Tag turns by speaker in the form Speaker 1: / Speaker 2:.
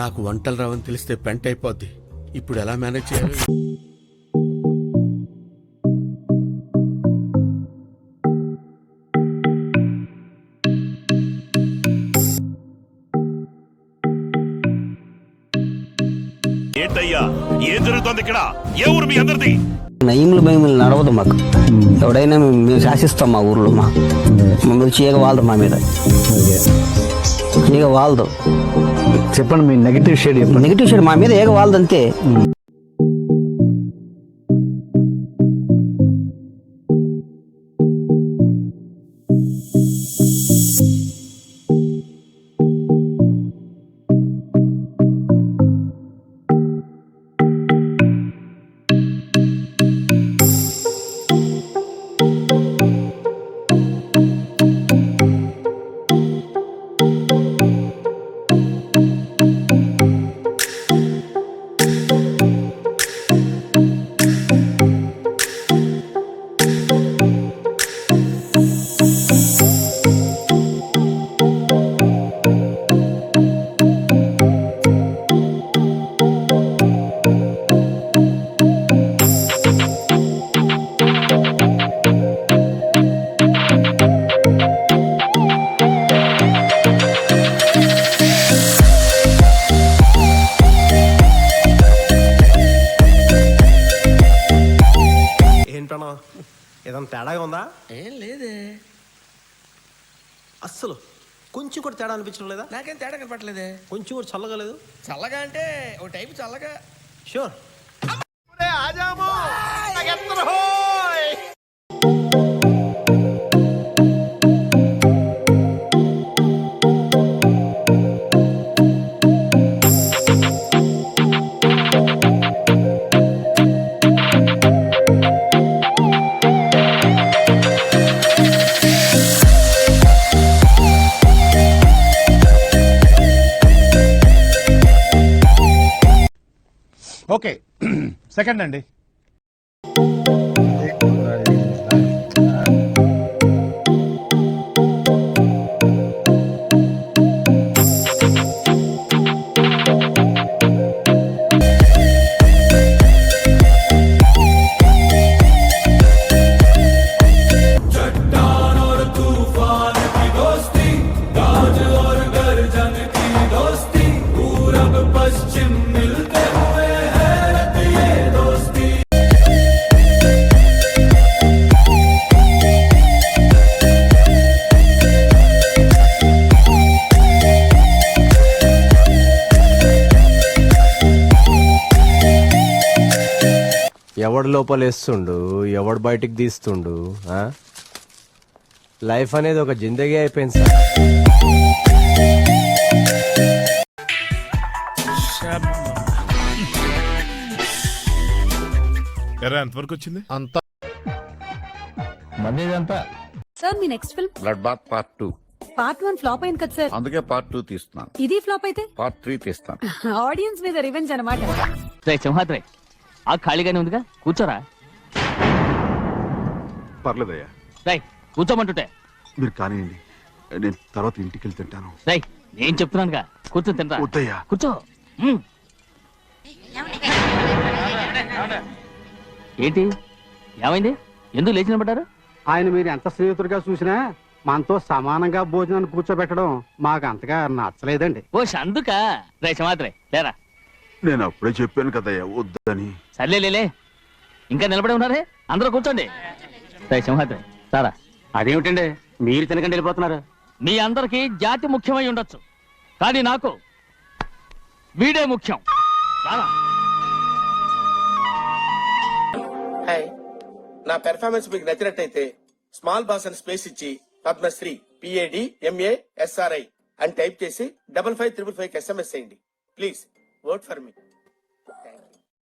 Speaker 1: నాకు వంటలు రావని తెలిస్తే పెంట అయిపోద్ది. ఇప్పుడు ఎలా మేనేజ్ చేయాలి?
Speaker 2: ఏంటయ్యా ఏం జరుగుతోంది ఇక్కడ? ఏ ఊరు మీ అందరిది?
Speaker 3: నయములు భయములు నడవదు మాకు. ఎవడైనా మేము శాసిస్తాం మా ఊర్లో. మమ్మల్ని చీగ వాళ్ళదు మా మీద. చీగ వాళ్ళదు.
Speaker 4: చెప్పండి మీ నెగిటివ్ షేడ్ చెప్పండి.
Speaker 3: నెగిటివ్ షేడ్ మా మీద ఏగ వాళ్ళదు అంతే.
Speaker 5: ఏదన్నా తేడాగా ఉందా?
Speaker 1: ఏం లేదే.
Speaker 5: అస్సలు కొంచెం కూడా తేడా అనిపించడం లేదా?
Speaker 1: నాకేం తేడా కనపట్లేదే.
Speaker 5: కొంచెం కూడా చల్లగా లేదు?
Speaker 1: చల్లగా అంటే ఓ టైపు చల్లగా.
Speaker 5: షూర్.
Speaker 6: ఓకే, సెకండ్ అండి.
Speaker 7: ఎవడు లోపలేస్తుండు, ఎవడు బయటికి తీస్తుండు. లైఫ్ అనేది ఒక జిందగీ అయిపోయింది సార్.
Speaker 2: ఎంతవరకు వచ్చింది?
Speaker 6: అంతా మందేదంతా.
Speaker 8: సార్ మీ next film
Speaker 9: blood bath part 2.
Speaker 8: Part 1 flop అయింది కదా సార్.
Speaker 9: అందుకే పార్ట్ 2 తీస్తున్నాను.
Speaker 8: ఇది ఫ్లాప్ అయితే
Speaker 9: పార్ట్ 3 తీస్తాను.
Speaker 8: ఆడియన్స్ మీద రివెంజ్ అన్నమాట.
Speaker 3: సింహాద్రి ఆ ఖాళీగానే ఉందిగా, కూర్చోరా.
Speaker 10: పర్లేదయ్యా.
Speaker 3: రై కూర్చోమంటుంటే.
Speaker 10: మీరు కానివ్వండి, నేను తర్వాత ఇంటికి వెళ్ళి తింటాను.
Speaker 3: రై నేను చెప్తున్నానుగా, కూర్చొని తింటా.
Speaker 10: వద్దయ్యా.
Speaker 3: కూర్చో. ఏంటి ఏమైంది? ఎందుకు లేచి నిలబడ్డారు?
Speaker 4: ఆయన మీరు ఎంత స్నేహితుడిగా చూసినా మనతో సమానంగా భోజనాన్ని కూర్చోబెట్టడం మాకు అంతగా నచ్చలేదండి.
Speaker 3: ఓ అందుక. రై సింహాద్రి లేరా.
Speaker 10: నేను అప్పుడే చెప్పాను కదయ్యా వద్దని.
Speaker 3: సర్లేలే, ఇంకా నిలబడి ఉన్నారే, అందరూ కూర్చోండి. రై సింహాద్రి సారా.
Speaker 4: అదేమిటండి మీరు తినకండి వెళ్ళిపోతున్నారు?
Speaker 3: మీ అందరికి జాతి ముఖ్యమై ఉండొచ్చు, కానీ నాకు వీడే ముఖ్యం.
Speaker 5: హాయ్, నా పెర్ఫార్మెన్స్ మీకు నచ్చినట్టయితే స్మాల్ బాస్ అని స్పేస్ ఇచ్చి పద్మశ్రీ PAD MA SRI అని టైప్ చేసి 5555 SMS చేయండి. Please vote for me.